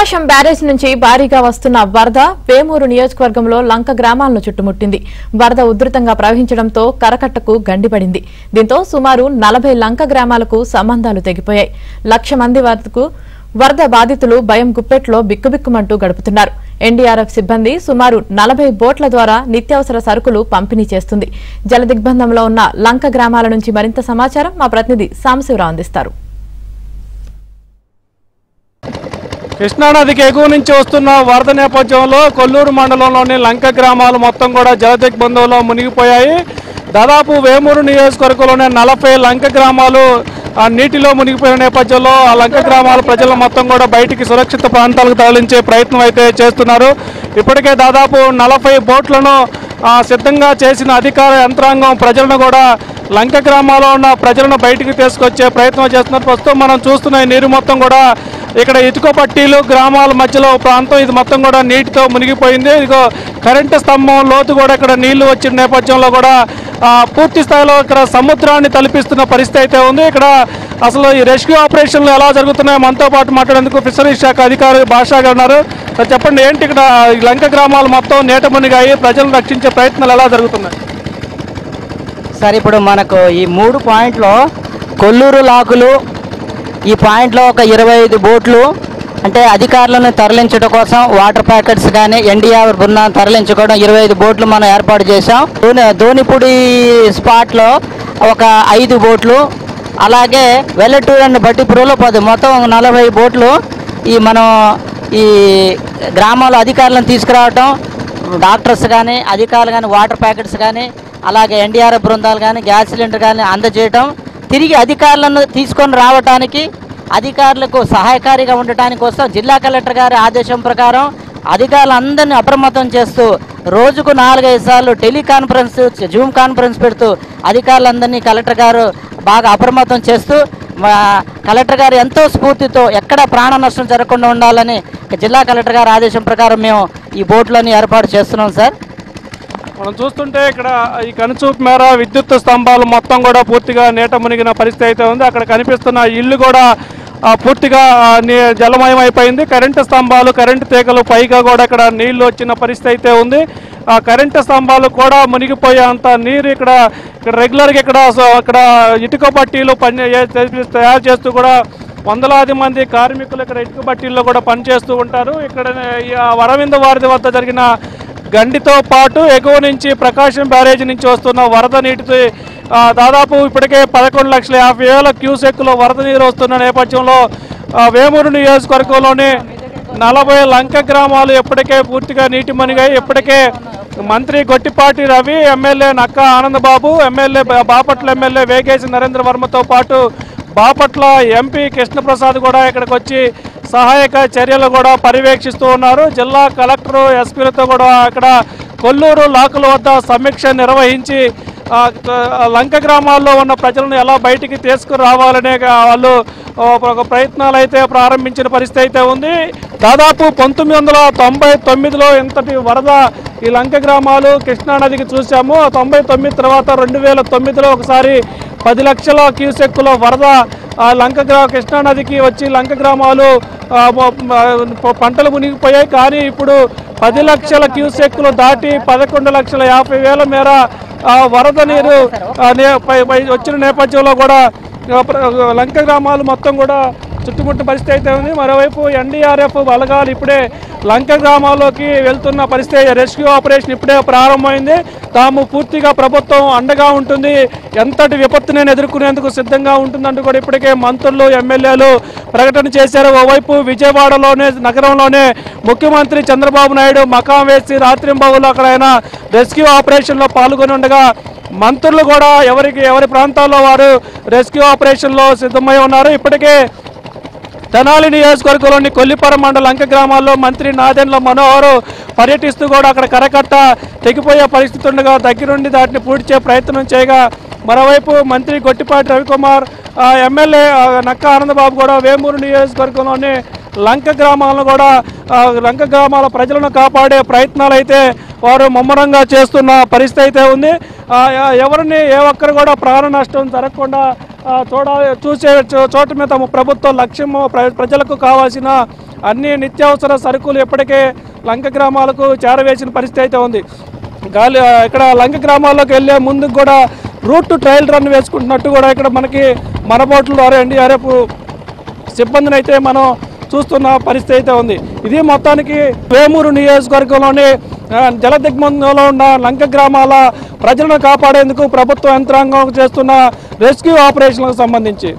ప్రకాశం barrage నుంచి భారీగా వస్తున్న వరద వేమూరు నియోజకవర్గంలో లంక గ్రామాలను చుట్టుముట్టింది. వరద ఉధృతంగా ప్రవహించడంతో కరకట్టకు గండిపడింది. దీంతో సుమారు 40 లంక గ్రామాలకు సంబంధాలు తెగిపోయాయి. 1,00,000 మంది వరకు వరద బాధితులు భయం గుప్పెట్లో బిక్కుబిక్కుమంటూ గడుపుతున్నారు. ఎన్డీఆర్ఎఫ్ సిబ్బంది సుమారు 40 బోట్ల ద్వారా నిత్యావసర సరుకులు పంపిణీ చేస్తుంది. జలదిగ్బంధంలో ఉన్న లంక గ్రామాల నుంచి మరింత సమాచారం మా ప్రతినిధి సాంబశివరావు అందిస్తారు. కృష్ణానదికి ఎగువ నుంచి వస్తున్న వరద నేపథ్యంలో కొల్లూరు మండలంలోని లంక గ్రామాలు మొత్తం కూడా జలదిగ్బంధంలో మునిగిపోయాయి. దాదాపు వేమూరు నియోజకవర్గంలోని 40 లంక గ్రామాలు నీటిలో మునిగిపోయిన నేపథ్యంలో ఆ లంక గ్రామాల ప్రజలు మొత్తం కూడా బయటికి సురక్షిత ప్రాంతాలకు తరలించే ప్రయత్నం అయితే చేస్తున్నారు. ఇప్పటికే దాదాపు 40 బోట్లను సిద్ధంగా చేసిన అధికార యంత్రాంగం ప్రజలను కూడా లంక గ్రామాల్లో ఉన్న ప్రజలను బయటికి తీసుకొచ్చే ప్రయత్నం చేస్తున్నారు. ప్రస్తుతం మనం చూస్తున్న నీరు మొత్తం కూడా ఇక్కడ ఇటుక పట్టీలు గ్రామాల మధ్యలో ప్రాంతం ఇది మొత్తం కూడా నీటితో మునిగిపోయింది. ఇదిగో కరెంటు స్తంభం లోతు కూడా ఇక్కడ నీళ్లు వచ్చిన నేపథ్యంలో కూడా పూర్తి స్థాయిలో ఇక్కడ సముద్రాన్ని తలపిస్తున్న పరిస్థితి అయితే ఉంది. ఇక్కడ అసలు ఈ రెస్క్యూ ఆపరేషన్లు ఎలా జరుగుతున్నాయో మనతో పాటు మాట్లాడేందుకు ఫిషరీస్ శాఖ అధికారి భాషా గారు ఉన్నారు. చెప్పండి, ఏంటి ఇక్కడ లంక గ్రామాలు మొత్తం నీట మునిగాయి, ప్రజలను రక్షించే ప్రయత్నాలు ఎలా జరుగుతున్నాయి? సార్, ఇప్పుడు మనకు ఈ 3 పాయింట్లో కొల్లూరు లాకులు ఈ పాయింట్లో ఒక 25 బోట్లు అంటే అధికారులను తరలించడం కోసం వాటర్ ప్యాకెట్స్ కానీ ఎన్డీఆర్ బృందాన్ని తరలించుకోవడం 25 బోట్లు మనం ఏర్పాటు చేసాం. ధోనిపూడి స్పాట్లో ఒక 5 బోట్లు, అలాగే వెల్లటూరు అండ్ బట్టిపురంలో 10, మొత్తం 40 బోట్లు మనం ఈ గ్రామాల అధికారులను తీసుకురావటం, డాక్టర్స్ కానీ అధికారులు కానీ వాటర్ ప్యాకెట్స్ కానీ అలాగే ఎన్డీఆర్ బృందాలు కానీ గ్యాస్ సిలిండర్ కానీ అందజేయటం, తిరిగి అధికారులను తీసుకొని రావడానికి అధికారులకు సహాయకారిగా ఉండటానికి కోసం జిల్లా కలెక్టర్ గారి ఆదేశం ప్రకారం అధికారులందరినీ అప్రమత్తం చేస్తూ రోజుకు 4-5 సార్లు టెలికాన్ఫరెన్స్, జూమ్ కాన్ఫరెన్స్ పెడుతూ అధికారులందరినీ కలెక్టర్ గారు బాగా అప్రమత్తం చేస్తూ కలెక్టర్ గారు ఎంతో స్ఫూర్తితో ఎక్కడ ప్రాణ నష్టం జరగకుండా ఉండాలని జిల్లా కలెక్టర్ గారి ఆదేశం ప్రకారం మేము ఈ బోట్లని ఏర్పాటు చేస్తున్నాం సార్. మనం చూస్తుంటే ఇక్కడ ఈ కనుచూపు మేర విద్యుత్ స్తంభాలు మొత్తం కూడా పూర్తిగా నీట మునిగిన పరిస్థితి అయితే ఉంది. అక్కడ కనిపిస్తున్న ఇల్లు కూడా పూర్తిగా జలమయం అయిపోయింది. కరెంటు స్తంభాలు, కరెంటు తీగలు పైగా కూడా ఇక్కడ నీళ్లు వచ్చిన పరిస్థితి అయితే ఉంది. ఆ కరెంటు స్తంభాలు కూడా మునిగిపోయేంత నీరు ఇక్కడ రెగ్యులర్గా ఇక్కడ ఇటుక పట్టీలు తయారు చేస్తూ కూడా వందలాది మంది కార్మికులు ఇక్కడ ఇటుక పట్టీల్లో కూడా పనిచేస్తూ ఉంటారు. ఇక్కడ వరవింద వారధి వద్ద జరిగిన గండితో పాటు ఎగువ నుంచి ప్రకాశం బ్యారేజీ నుంచి వస్తున్న వరద నీటితో దాదాపు ఇప్పటికే 11,50,000 క్యూసెక్కుల వరద నీరు వస్తున్న నేపథ్యంలో వేమూరు నియోజకవర్గంలోని 40 లంక గ్రామాలు ఇప్పటికే పూర్తిగా నీటి మునిగాయి. ఇప్పటికే మంత్రి గొట్టిపాటి రవి, ఎమ్మెల్యే నక్క ఆనందబాబు, బాపట్ల ఎమ్మెల్యే వేగేసి నరేంద్ర వర్మతో పాటు బాపట్ల ఎంపీ కృష్ణప్రసాద్ కూడా ఇక్కడికి వచ్చి సహాయక చర్యలు కూడా పర్యవేక్షిస్తూ ఉన్నారు. జిల్లా కలెక్టరు, ఎస్పీలతో కూడా ఇక్కడ కొల్లూరు లాకుల వద్ద సమీక్ష నిర్వహించి లంక గ్రామాల్లో ఉన్న ప్రజలను ఎలా బయటికి తీసుకురావాలనే వాళ్ళు ఒక ప్రయత్నాలు అయితే ప్రారంభించిన పరిస్థితి అయితే ఉంది. దాదాపు 1999లో ఇంతటి వరద ఈ లంక గ్రామాలు కృష్ణానదికి చూసాము. 99 తర్వాత 2009లో ఒకసారి 10 లక్షల క్యూసెక్కుల వరద కృష్ణానదికి వచ్చి లంక గ్రామాలు పంటలు మునిగిపోయాయి. కానీ ఇప్పుడు 10 లక్షల క్యూసెక్కులు దాటి 11,50,000 మేర వరద నీరు వచ్చిన నేపథ్యంలో కూడా లంక గ్రామాలు మొత్తం కూడా చుట్టుముట్టిన పరిస్థితి అయితే ఉంది. మరోవైపు ఎన్డీఆర్ఎఫ్ బలగాలు ఇప్పుడే లంక గ్రామాల్లోకి వెళ్తున్న పరిస్థితి, రెస్క్యూ ఆపరేషన్ ఇప్పుడే ప్రారంభమైంది. తాము పూర్తిగా ప్రభుత్వం అండగా ఉంటుంది, ఎంతటి విపత్తుని ఎదుర్కొనేందుకు సిద్ధంగా ఉంటుందంటూ కూడా ఇప్పటికే మంత్రులు, ఎమ్మెల్యేలు ప్రకటన చేశారు. ఓవైపు విజయవాడలోనే నగరంలోనే ముఖ్యమంత్రి చంద్రబాబు నాయుడు మకాం వేసి రాత్రింబవళ్ళు అక్కడ ఆయన రెస్క్యూ ఆపరేషన్లో పాల్గొని ఉండగా మంత్రులు కూడా ఎవరి ప్రాంతాల్లో వారు రెస్క్యూ ఆపరేషన్లో సిద్ధమై ఉన్నారు. ఇప్పటికే తెనాలి నియోజకవర్గంలోని కొల్లిపర మండల లంక గ్రామాల్లో మంత్రి నాదెండ్ల మనోహర్ పర్యటిస్తూ కూడా అక్కడ కరకట్ట తెగిపోయే పరిస్థితి ఉండగా దగ్గరుండి దాటిని పూడ్చే ప్రయత్నం చేయగా, మరోవైపు మంత్రి గొట్టిపాటి రవికుమార్, ఎమ్మెల్యే నక్క ఆనందబాబు కూడా వేమూరు నియోజకవర్గంలోని లంక గ్రామాలను కూడా లంక గ్రామాల ప్రజలను కాపాడే ప్రయత్నాలు అయితే వారు ముమ్మరంగా చేస్తున్న పరిస్థితి అయితే ఉంది. ఎవరిని ఏ ఒక్కరు కూడా ప్రాణ నష్టం జరగకుండా చూసే చోట మీద తమ ప్రభుత్వం లక్ష్యము ప్రజలకు కావాల్సిన అన్ని నిత్యావసర సరుకులు ఇప్పటికే లంక గ్రామాలకు చేరవేసిన పరిస్థితి అయితే ఉంది. ఇక్కడ లంక గ్రామాల్లోకి వెళ్ళే ముందుకు కూడా రూట్ ట్రయల్ రన్ వేసుకుంటున్నట్టు కూడా ఇక్కడ మనకి మన బోట్ల ద్వారా NDRF సిబ్బందిని అయితే మనం చూస్తున్న పరిస్థితి అయితే ఉంది. ఇది మొత్తానికి వేమూరు నియోజకవర్గంలోని జలదిగ్బంధంలో ఉన్న లంక గ్రామాల ప్రజలను కాపాడేందుకు ప్రభుత్వ యంత్రాంగం చేస్తున్న రెస్క్యూ ఆపరేషన్లకు సంబంధించి